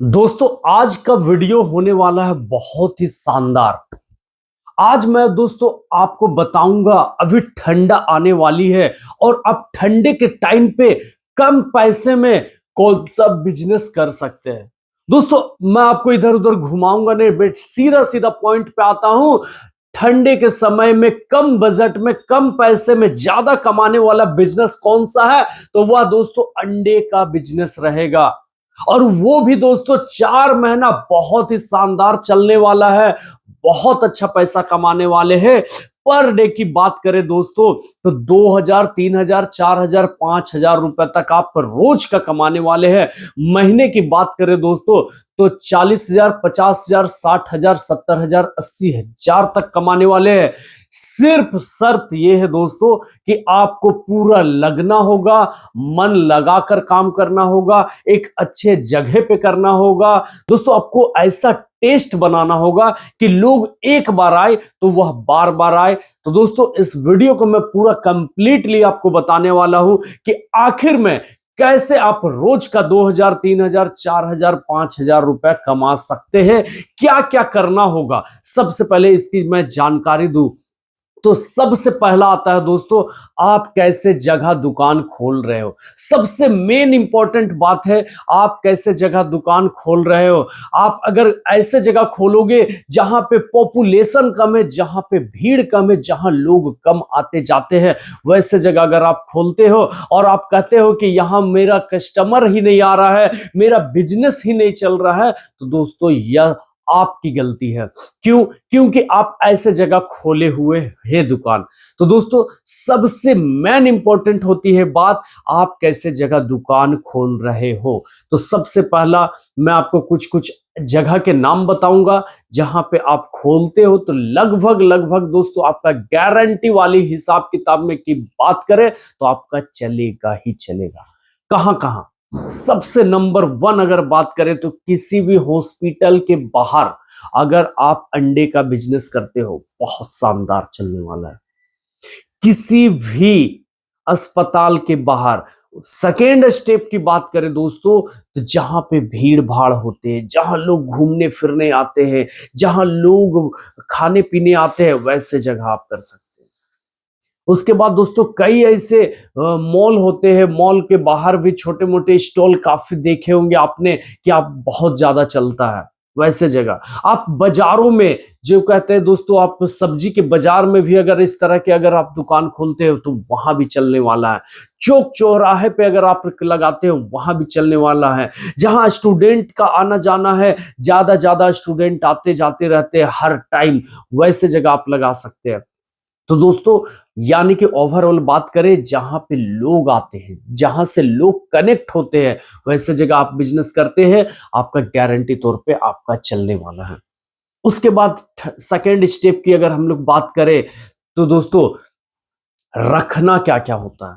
दोस्तों आज का वीडियो होने वाला है बहुत ही शानदार। आज मैं दोस्तों आपको बताऊंगा अभी ठंडा आने वाली है और आप ठंडे के टाइम पे कम पैसे में कौन सा बिजनेस कर सकते हैं। दोस्तों मैं आपको इधर उधर घुमाऊंगा नहीं, बेट सीधा सीधा पॉइंट पे आता हूं। ठंडे के समय में कम बजट में कम पैसे में ज्यादा कमाने वाला बिजनेस कौन सा है, तो वह दोस्तों अंडे का बिजनेस रहेगा। और वो भी दोस्तों 4 महीना बहुत ही शानदार चलने वाला है। बहुत अच्छा पैसा कमाने वाले हैं। पर डे की बात करें दोस्तों तो 2,000, 3,000, 4,000, 5,000 रुपए तक आप रोज का कमाने वाले हैं। महीने की बात करें दोस्तों तो 40,000, 50,000, 60,000, 70,000, 80,000 तक कमाने वाले हैं। सिर्फ शर्त यह है दोस्तों कि आपको पूरा लगना होगा, मन लगाकर काम करना होगा, एक अच्छे जगह पे करना होगा। दोस्तों आपको ऐसा टेस्ट बनाना होगा कि लोग एक बार आए तो वह बार बार आए। तो दोस्तों इस वीडियो को मैं पूरा कंप्लीटली आपको बताने वाला हूं कि आखिर में कैसे आप रोज का 2,000, 3,000, 4,000, 5,000 रुपए कमा सकते हैं। क्या क्या करना होगा सबसे पहले इसकी मैं जानकारी दूं तो सबसे पहला आता है दोस्तों, आप कैसे जगह दुकान खोल रहे हो। सबसे मेन इंपॉर्टेंट बात है आप कैसे जगह दुकान खोल रहे हो। आप अगर ऐसे जगह खोलोगे जहां पे पॉपुलेशन कम है, जहां पे भीड़ कम है, जहां लोग कम आते जाते हैं, वैसे जगह अगर आप खोलते हो और आप कहते हो कि यहां मेरा कस्टमर ही नहीं आ रहा है, मेरा बिजनेस ही नहीं चल रहा है, तो दोस्तों यह आपकी गलती है। क्यों? क्योंकि आप ऐसे जगह खोले हुए है दुकान। तो दोस्तों सबसे मेन इंपॉर्टेंट होती है बात, आप कैसे जगह दुकान खोल रहे हो। तो सबसे पहला मैं आपको कुछ कुछ जगह के नाम बताऊंगा जहां पे आप खोलते हो तो लगभग लगभग दोस्तों आपका गारंटी वाली हिसाब किताब में की बात करें तो आपका चलेगा ही चलेगा। कहां कहां? सबसे नंबर 1 अगर बात करें तो किसी भी हॉस्पिटल के बाहर अगर आप अंडे का बिजनेस करते हो, बहुत शानदार चलने वाला है। किसी भी अस्पताल के बाहर। सेकेंड स्टेप की बात करें दोस्तों तो जहां पे भीड़ भाड़ होते हैं, जहां लोग घूमने फिरने आते हैं, जहां लोग खाने पीने आते हैं, वैसे जगह आप कर सकते हैं। उसके बाद दोस्तों कई ऐसे मॉल होते हैं, मॉल के बाहर भी छोटे मोटे स्टॉल काफी देखे होंगे आपने कि आप बहुत ज्यादा चलता है, वैसे जगह। आप बाजारों में जो कहते हैं दोस्तों, आप सब्जी के बाजार में भी अगर इस तरह के अगर आप दुकान खोलते हो तो वहां भी चलने वाला है। चौक चौराहे पे अगर आप लगाते हो वहां भी चलने वाला है। जहां स्टूडेंट का आना जाना है, ज्यादा ज्यादा स्टूडेंट आते जाते रहते हैं हर टाइम, वैसे जगह आप लगा सकते हैं। तो दोस्तों यानी कि ओवरऑल बात करें जहां पे लोग आते हैं, जहां से लोग कनेक्ट होते हैं, वैसे जगह आप बिजनेस करते हैं, आपका गारंटी तौर पे आपका चलने वाला है। उसके बाद सेकेंड स्टेप की अगर हम लोग बात करें तो दोस्तों रखना क्या क्या होता है,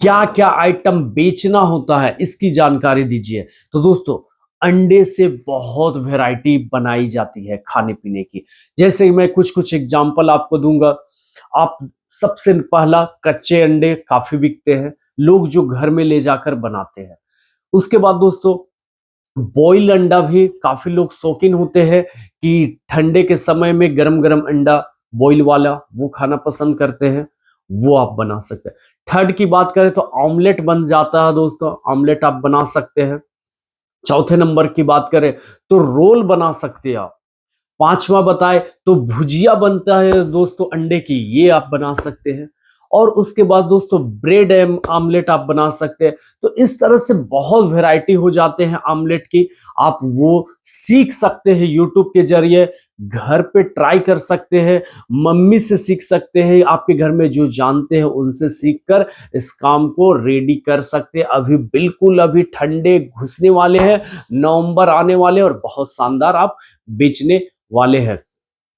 क्या क्या आइटम बेचना होता है, इसकी जानकारी दीजिए। तो दोस्तों अंडे से बहुत वैरायटी बनाई जाती है खाने पीने की। जैसे मैं कुछ कुछ एग्जांपल आपको दूंगा। आप सबसे पहला कच्चे अंडे काफी बिकते हैं, लोग जो घर में ले जाकर बनाते हैं। उसके बाद दोस्तों बॉइल अंडा भी काफी लोग शौकीन होते हैं कि ठंडे के समय में गरम गरम अंडा बॉइल वाला वो खाना पसंद करते हैं, वो आप बना सकते हैं। थर्ड की बात करें तो ऑमलेट बन जाता है दोस्तों, ऑमलेट आप बना सकते हैं। चौथे नंबर की बात करें तो रोल बना सकते हैं आप। पांचवा बताए तो भुजिया बनता है दोस्तों अंडे की, ये आप बना सकते हैं। और उसके बाद दोस्तों ब्रेड आमलेट आप बना सकते हैं। तो इस तरह से बहुत वैरायटी हो जाते हैं आमलेट की। आप वो सीख सकते हैं यूट्यूब के जरिए, घर पे ट्राई कर सकते हैं, मम्मी से सीख सकते हैं, आपके घर में जो जानते हैं उनसे सीख कर इस काम को रेडी कर सकते हैं। अभी बिल्कुल अभी ठंडे घुसने वाले हैं, नवंबर आने वाले और बहुत शानदार आप बेचने वाले हैं।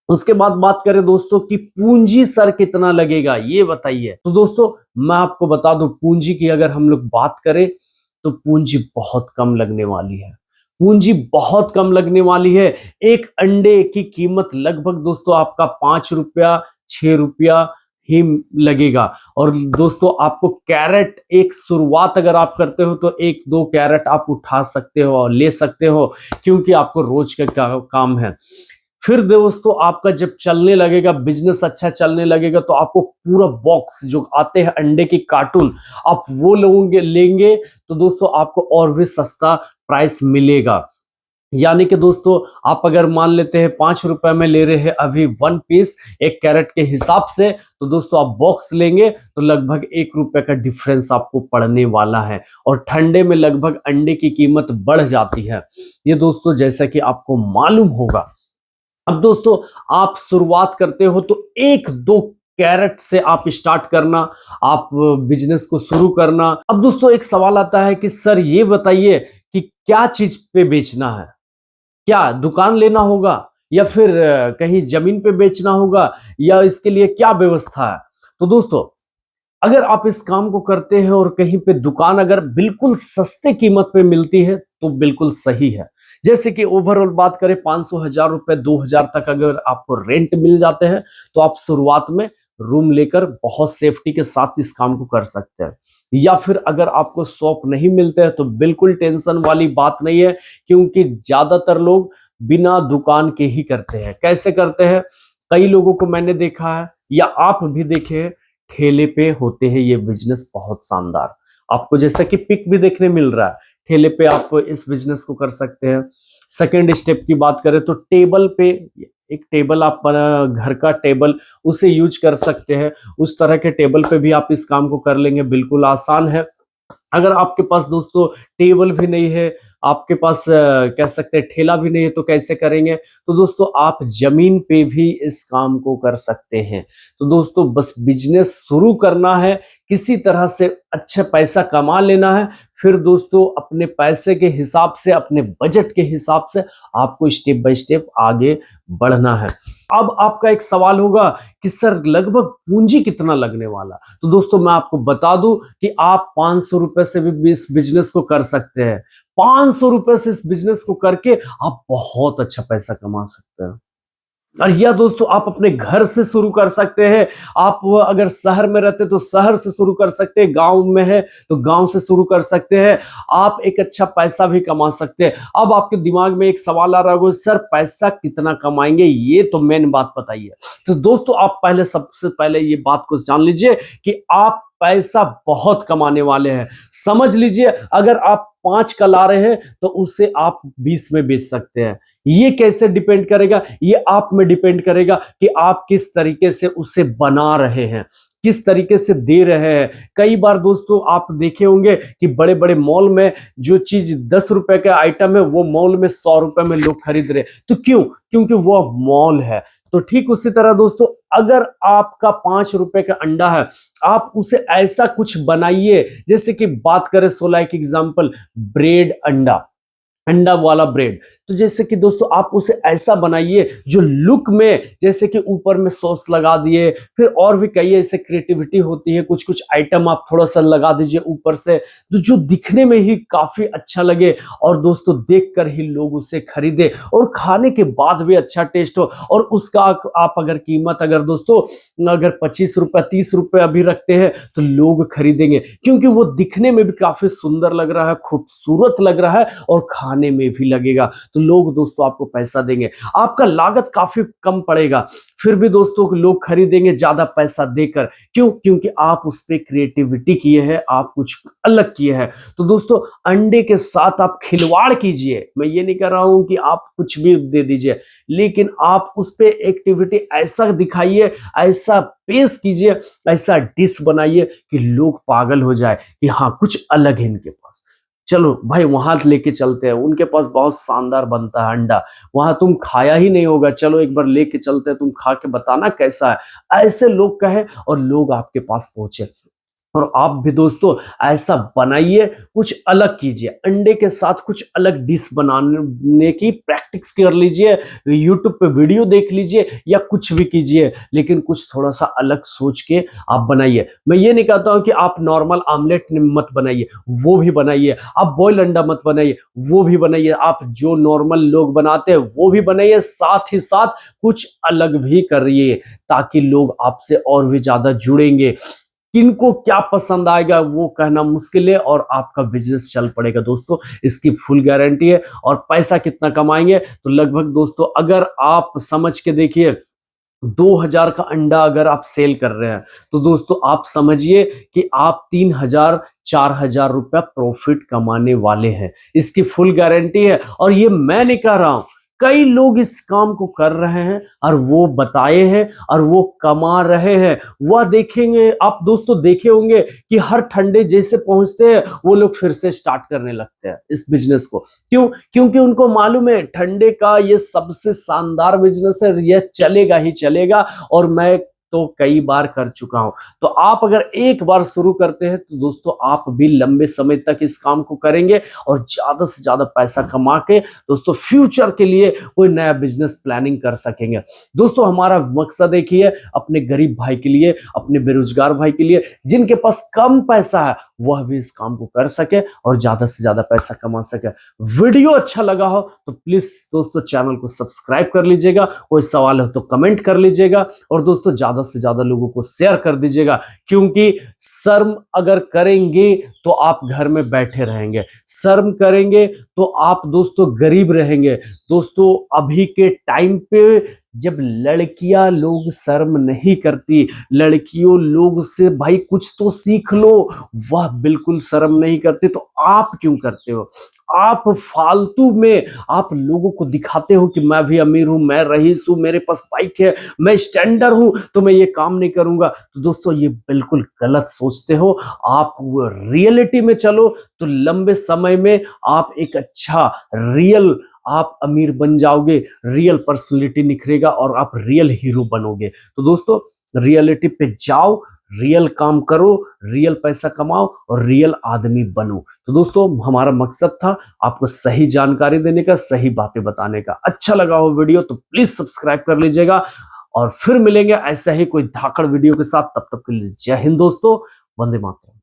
उसके बाद बात करें दोस्तों कि पूंजी सर कितना लगेगा, ये बताइए। तो दोस्तों मैं आपको बता दूं पूंजी की अगर हम लोग बात करें तो पूंजी बहुत कम लगने वाली है। पूंजी बहुत कम लगने वाली है। एक अंडे की कीमत लगभग दोस्तों आपका 5 रुपया 6 रुपया ही लगेगा। और दोस्तों आपको कैरेट एक शुरुआत अगर आप करते हो तो 1-2 कैरेट आप उठा सकते हो और ले सकते हो, क्योंकि आपको रोज का काम है। फिर दोस्तों आपका जब चलने लगेगा, बिजनेस अच्छा चलने लगेगा, तो आपको पूरा बॉक्स जो आते हैं अंडे की कार्टून, आप वो लेंगे तो दोस्तों आपको और भी सस्ता प्राइस मिलेगा। यानी कि दोस्तों आप अगर मान लेते हैं 5 रुपए में ले रहे हैं अभी 1 पीस 1 कैरेट के हिसाब से, तो दोस्तों आप बॉक्स लेंगे तो लगभग 1 रुपए का डिफरेंस आपको पड़ने वाला है। और ठंडे में लगभग अंडे की कीमत बढ़ जाती है, ये दोस्तों जैसा कि आपको मालूम होगा। अब दोस्तों आप शुरुआत करते हो तो 1-2 कैरेट से आप स्टार्ट करना, आप बिजनेस को शुरू करना। अब दोस्तों एक सवाल आता है कि सर ये बताइए कि क्या चीज पे बेचना है, क्या दुकान लेना होगा या फिर कहीं जमीन पे बेचना होगा, या इसके लिए क्या व्यवस्था है। तो दोस्तों अगर आप इस काम को करते हैं और कहीं पे दुकान अगर बिल्कुल सस्ते कीमत पे मिलती है तो बिल्कुल सही है। जैसे कि ओवरऑल बात करें 500 1000 रुपए 2000 तक अगर आपको रेंट मिल जाते हैं तो आप शुरुआत में रूम लेकर बहुत सेफ्टी के साथ इस काम को कर सकते हैं। या फिर अगर आपको शॉप नहीं मिलते हैं तो बिल्कुल टेंशन वाली बात नहीं है, क्योंकि ज्यादातर लोग बिना दुकान के ही करते हैं। कैसे करते हैं, कई लोगों को मैंने देखा है या आप भी देखे हैं, ठेले पे होते हैं ये बिजनेस बहुत शानदार। आपको जैसा कि पिक भी देखने मिल रहा है, ठेले पे आप इस बिजनेस को कर सकते हैं। सेकेंड स्टेप की बात करें तो टेबल पे, एक टेबल आप घर का टेबल उसे यूज कर सकते हैं। उस तरह के टेबल पे भी आप इस काम को कर लेंगे, बिल्कुल आसान है। अगर आपके पास दोस्तों टेबल भी नहीं है, आपके पास कह सकते हैं ठेला भी नहीं है, तो कैसे करेंगे। तो दोस्तों आप जमीन पे भी इस काम को कर सकते हैं। तो दोस्तों बस बिजनेस शुरू करना है, किसी तरह से अच्छा पैसा कमा लेना है। फिर दोस्तों अपने पैसे के हिसाब से, अपने बजट के हिसाब से आपको स्टेप बाय स्टेप आगे बढ़ना है। अब आपका एक सवाल होगा कि सर लगभग पूंजी कितना लगने वाला। तो दोस्तों मैं आपको बता दूं कि आप 500 रुपए से भी इस बिजनेस को कर सकते हैं। 500 रुपए से इस बिजनेस को करके आप बहुत अच्छा पैसा कमा सकते हैं। और यह दोस्तों आप अपने घर से शुरू कर सकते हैं। आप अगर शहर में रहते तो शहर से शुरू कर सकते हैं, गांव में है तो गांव से शुरू कर सकते हैं। आप एक अच्छा पैसा भी कमा सकते हैं। अब आपके दिमाग में एक सवाल आ रहा होगा, सर पैसा कितना कमाएंगे, ये तो मेन बात बताइए। तो दोस्तों आप पहले, सबसे पहले ये बात को जान लीजिए कि आप पैसा बहुत कमाने वाले हैं। समझ लीजिए अगर आप 5 का ला रहे हैं तो उसे आप 20 में बेच सकते हैं। ये कैसे डिपेंड करेगा, ये आप में डिपेंड करेगा कि आप किस तरीके से उसे बना रहे हैं, किस तरीके से दे रहे हैं। कई बार दोस्तों आप देखे होंगे कि बड़े बड़े मॉल में जो चीज 10 रुपए का आइटम है वो मॉल में 100 रुपए में लोग खरीद रहे। तो क्यों? क्योंकि वो मॉल है। तो ठीक उसी तरह दोस्तों अगर आपका 5 रुपए का अंडा है, आप उसे ऐसा कुछ बनाइए, जैसे कि बात करें 16 एक एग्जांपल, ब्रेड अंडा, अंडा वाला ब्रेड। तो जैसे कि दोस्तों आप उसे ऐसा बनाइए जो लुक में, जैसे कि ऊपर में सॉस लगा दिए, फिर और भी कई ऐसे क्रिएटिविटी होती है, कुछ कुछ आइटम आप थोड़ा सा लगा दीजिए ऊपर से, तो जो दिखने में ही काफी अच्छा लगे और दोस्तों देखकर ही लोग उसे खरीदे और खाने के बाद भी अच्छा टेस्ट हो। और उसका आप अगर कीमत अगर दोस्तों अगर 25 रुपए 30 रुपए अभी रखते हैं तो लोग खरीदेंगे, क्योंकि वो दिखने में भी काफी सुंदर लग रहा है, खूबसूरत लग रहा है और खाने में भी लगेगा। तो लोग दोस्तों आपको पैसा देंगे, आपका लागत काफी कम पड़ेगा, फिर भी दोस्तों लोग खरीदेंगे ज्यादा पैसा देकर। क्यों? क्योंकि आप उस पर क्रिएटिविटी किए हैं, आप कुछ अलग किए हैं। तो दोस्तों अंडे के साथ आप खिलवाड़ कीजिए, मैं ये नहीं कर रहा हूं कि आप कुछ भी दे दीजिए, लेकिन आप उस पर एक्टिविटी ऐसा दिखाइए, ऐसा पेश कीजिए, ऐसा डिश बनाइए कि लोग पागल हो जाए कि हाँ कुछ अलग है इनके पास। चलो भाई वहां लेके चलते हैं, उनके पास बहुत शानदार बनता है अंडा, वहां तुम खाया ही नहीं होगा, चलो एक बार लेके चलते हैं, तुम खा के बताना कैसा है। ऐसे लोग कहे और लोग आपके पास पहुंचे। और आप भी दोस्तों ऐसा बनाइए, कुछ अलग कीजिए, अंडे के साथ कुछ अलग डिश बनाने की प्रैक्टिस कर लीजिए, यूट्यूब पे वीडियो देख लीजिए या कुछ भी कीजिए, लेकिन कुछ थोड़ा सा अलग सोच के आप बनाइए। मैं ये नहीं कहता हूं कि आप नॉर्मल आमलेट मत बनाइए, वो भी बनाइए, आप बॉयल अंडा मत बनाइए, वो भी बनाइए, आप जो नॉर्मल लोग बनाते हैं वो भी बनाइए, साथ ही साथ कुछ अलग भी करिए, ताकि लोग आपसे और भी ज्यादा जुड़ेंगे। किनको क्या पसंद आएगा वो कहना मुश्किल है, और आपका बिजनेस चल पड़ेगा दोस्तों, इसकी फुल गारंटी है। और पैसा कितना कमाएंगे, तो लगभग दोस्तों अगर आप समझ के देखिए, 2000 का अंडा अगर आप सेल कर रहे हैं तो दोस्तों आप समझिए कि आप 3000 4000 रुपया प्रॉफिट कमाने वाले हैं। इसकी फुल गारंटी है, और ये मैं नहीं कह रहा हूं, कई लोग इस काम को कर रहे हैं और वो बताए हैं और वो कमा रहे हैं। वह देखेंगे आप दोस्तों, देखे होंगे कि हर ठंडे जैसे पहुंचते हैं वो लोग फिर से स्टार्ट करने लगते हैं इस बिजनेस को। क्यों? क्योंकि उनको मालूम है ठंडे का ये सबसे शानदार बिजनेस है, यह चलेगा ही चलेगा, और मैं तो कई बार कर चुका हूं। तो आप अगर एक बार शुरू करते हैं तो दोस्तों आप भी लंबे समय तक इस काम को करेंगे और ज्यादा से ज्यादा पैसा कमा के दोस्तों फ्यूचर के लिए कोई नया बिजनेस प्लानिंग कर सकेंगे। दोस्तों हमारा मकसद एक ही है, अपने गरीब भाई के लिए, अपने बेरोजगार भाई के लिए, जिनके पास कम पैसा है वह भी इस काम को कर सके और ज्यादा से ज्यादा पैसा कमा सके। वीडियो अच्छा लगा हो तो प्लीज दोस्तों चैनल को सब्सक्राइब कर लीजिएगा, कोई सवाल हो तो कमेंट कर लीजिएगा, और दोस्तों ज्यादा से ज्यादा लोगों को शेयर कर दीजिएगा, क्योंकि शर्म अगर करेंगे तो आप घर में बैठे रहेंगे, शर्म करेंगे तो आप दोस्तों गरीब रहेंगे। दोस्तों अभी के टाइम पे जब लड़कियां लोग शर्म नहीं करती, लड़कियों लोग से भाई कुछ तो सीख लो, वह बिल्कुल शर्म नहीं करते, तो आप क्यों करते हो? आप फालतू में आप लोगों को दिखाते हो कि मैं भी अमीर हूं, मैं रईस हूं, मेरे पास बाइक है, मैं स्टैंडर्ड हूं, तो मैं ये काम नहीं करूंगा। तो दोस्तों ये बिल्कुल गलत सोचते हो। आप रियलिटी में चलो तो लंबे समय में आप एक अच्छा रियल आप अमीर बन जाओगे, रियल पर्सनैलिटी निखरेगा और आप रियल हीरो बनोगे। तो दोस्तों रियलिटी पे जाओ, रियल काम करो, रियल पैसा कमाओ और रियल आदमी बनो। तो दोस्तों हमारा मकसद था आपको सही जानकारी देने का, सही बातें बताने का। अच्छा लगा हो वीडियो तो प्लीज सब्सक्राइब कर लीजिएगा, और फिर मिलेंगे ऐसा ही कोई धाकड़ वीडियो के साथ। तब तक के लिए जय हिंद दोस्तों, वंदे मातरम।